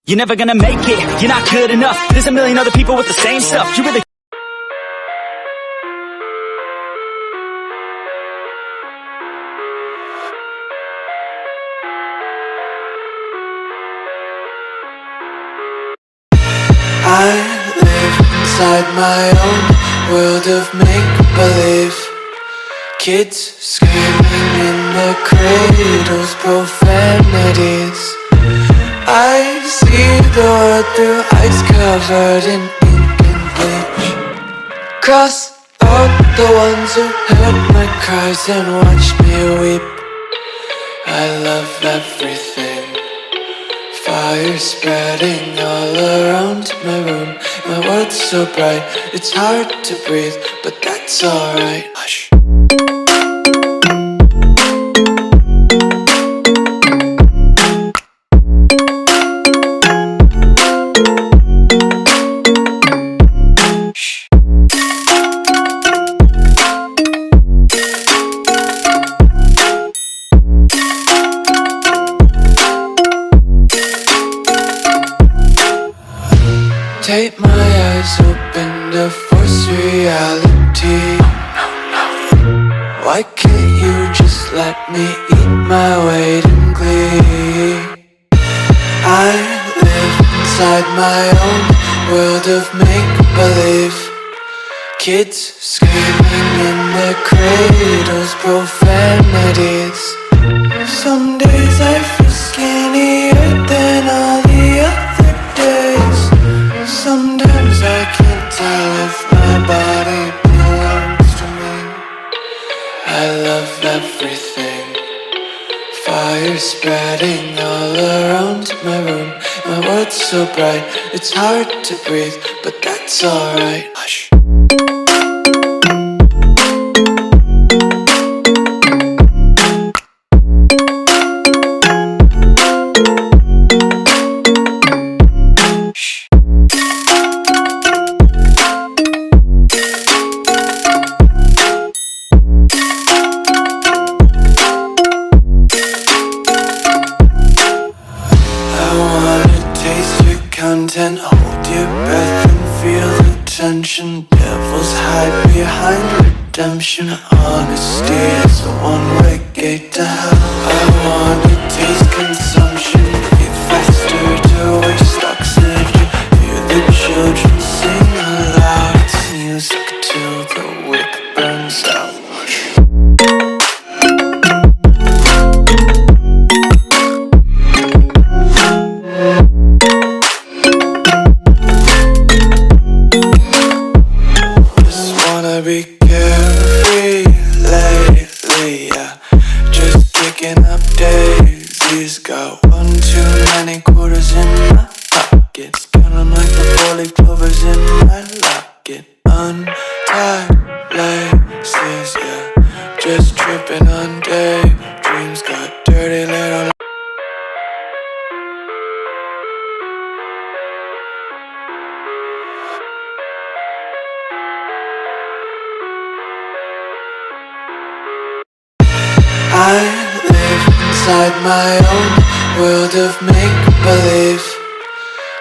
You're never gonna make it, you're not good enough. There's a million other people with the same stuff. You really I live inside my own world of make-believe. Kids screaming in their cradles, profanities. I see the world through eyes covered in ink and bleach. Cross out the ones who heard my cries and watched me weep. I love everything. Fire spreading all around my room. My world's so bright, it's hard to breathe, but that's alright. Hush. Take my eyes open to force reality. Why can't you just let me eat my weight in glee? I live inside my own world of make-believe. Kids screaming in their cradles, profanities. Some days I feel skinnier than all the other days. Sometimes I can't tell if my body belongs to me. I love everything. Fire spreading all around my room. My world's so bright, it's hard to breathe, but that's alright. Hush. Content, hold your breath and feel the tension. Devils hide behind redemption. Honesty is a one-way gate to hell. I wanna taste consumption, breathe faster to waste oxygen. Hear the children sing aloud. It's music till the wick burns out. Be carefree lately, yeah. Just kicking up daisies. Got one too many quarters in my pockets. Count 'em like the 4-leaf clovers in my locket. Untied laces, yeah. Just tripping on daydreams. Got dirty little I live inside my own world of make-believe.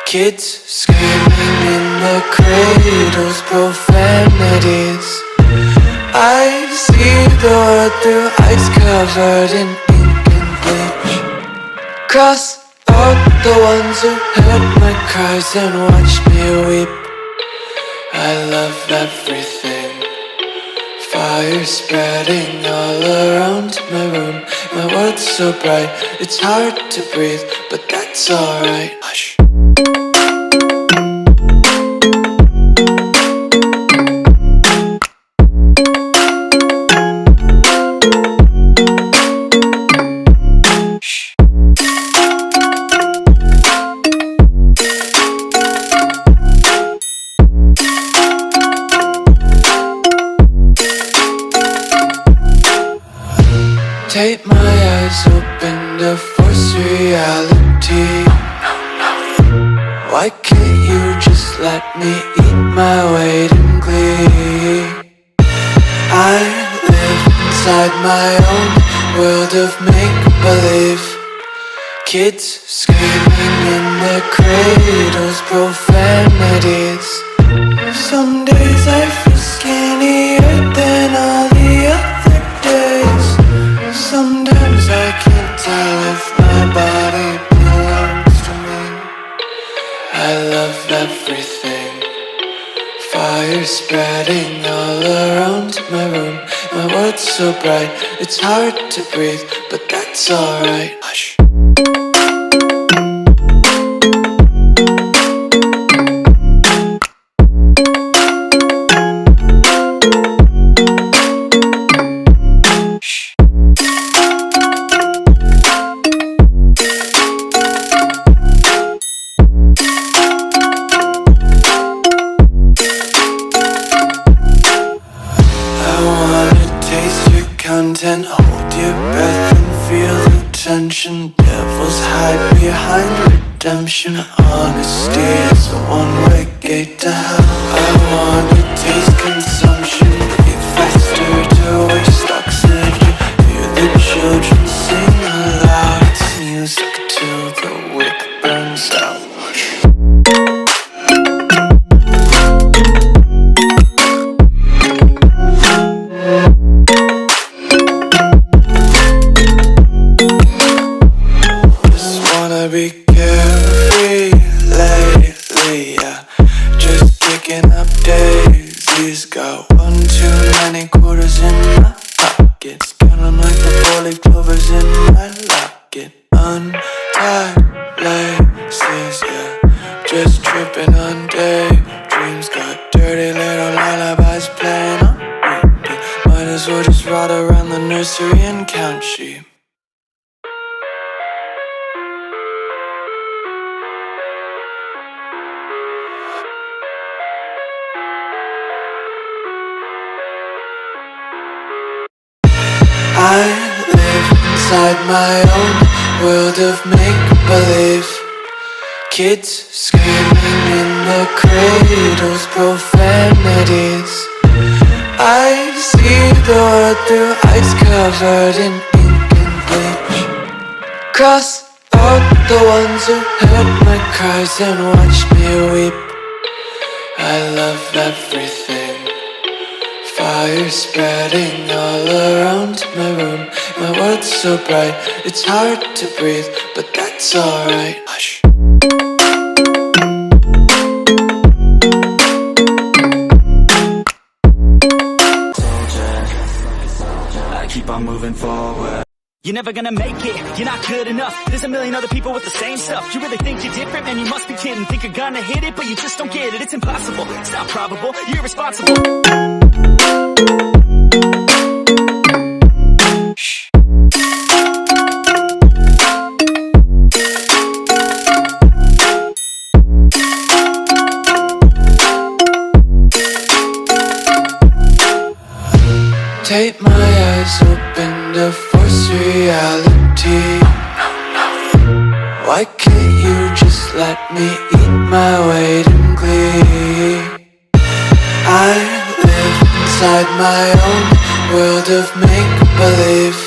Kids screaming in their cradles, profanities. I see the world through eyes covered in ink and bleach. Cross out the ones who heard my cries and watched me weep. I love everything. Fire spreading all around my room. My world's so bright, it's hard to breathe, but that's alright. Hush. Take my eyes open to force reality. Why can't you just let me eat my weight in glee? I live inside my own world of make-believe. Kids screaming in their cradles, profanities. Some days I feel skinnier than all the other days. Sometimes I can't tell if my body belongs to me. I love everything. Fire spreading all around my room. My world's so bright, it's hard to breathe, but that's alright. Hush. Content, hold your breath and feel the tension. Devils hide behind redemption. Honesty is a one-way gate to hell. I wanna taste consumption. Breathe faster to waste oxygen. Hear the children sing aloud. It's music till the wick burns out. Be carefree lately, yeah. Just kicking up daisies. Got one too many quarters in my pockets. Count 'em like the 4-leaf clovers in my locket. Untied laces, yeah. Just tripping on daydreams. Got dirty little lullabies playing on repeat. Might as well just ride around the nursery and count sheep. I live inside my own world of make-believe. Kids screaming in their cradles, profanities. I see the world through eyes covered in ink and bleach. Cross out the ones who heard my cries and watched me weep. I love everything. Fire spreading all around my room. My world's so bright, it's hard to breathe, but that's alright. Hush. I keep on moving forward. You're never gonna make it, you're not good enough. There's a million other people with the same stuff. You really think you're different? Man, you must be kidding. Think you're gonna hit it, but you just don't get it. It's impossible, it's not probable, you're irresponsible. Shh. Take my eyes open to force reality. Why can't you just let me eat my weight in glee? I live inside my own world of make-believe.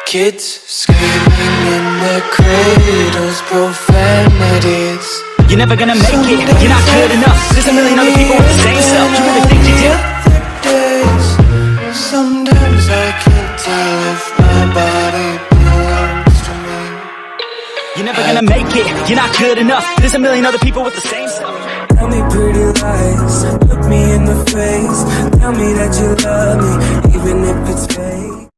Kids screaming in their cradles, profanities. You're never gonna make it, you're not good enough. There's a million other people with the same stuff. You really think you do? Sometimes I can't tell if my body belongs to me. You're never gonna make it, you're not good enough. There's a million other people with the same stuff. Tell me pretty lies, look me in the face. Tell me that you love me, even if it's